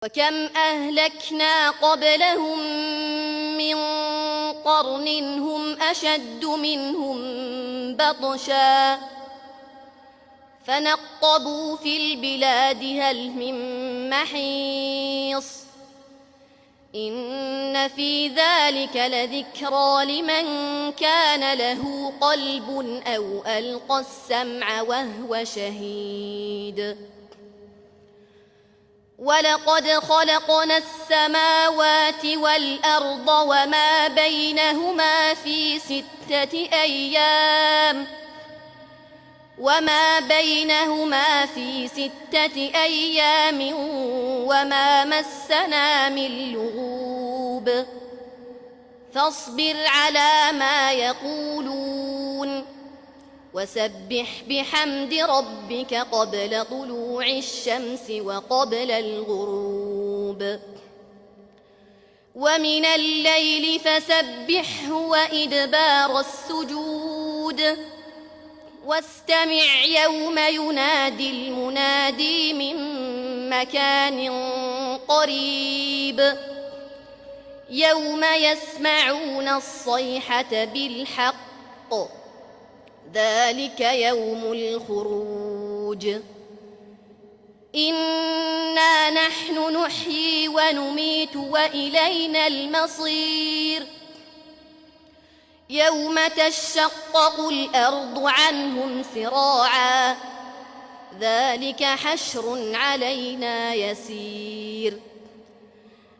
وكم أهلكنا قبلهم من قرن هم أشد منهم بطشا فنقبوا في البلاد هل من محيص إن في ذلك لذكرى لمن كان له قلب أو ألقى السمع وهو شهيد ولقد خلقنا السماوات والأرض وما بينهما في 6 أيام وما مسنا من لغوب فاصبر على ما يقولون وسبح بحمد ربك قبل طلوع الشمس وقبل الغروب ومن الليل فسبحه وإدبار السجود واستمع يوم ينادي المنادي من مكان قريب يوم يسمعون الصيحة بالحق ذلك يوم الخروج إنا نحن نحيي ونميت وإلينا المصير يوم تشقق الأرض عنهم سراعا ذلك حشر علينا يسير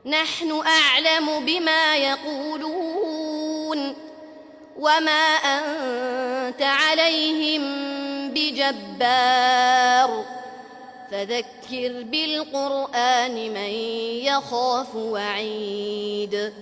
نحن أعلم بما يقولون وما أنت عليهم بجبار فذكر بالقرآن من يخاف وعيد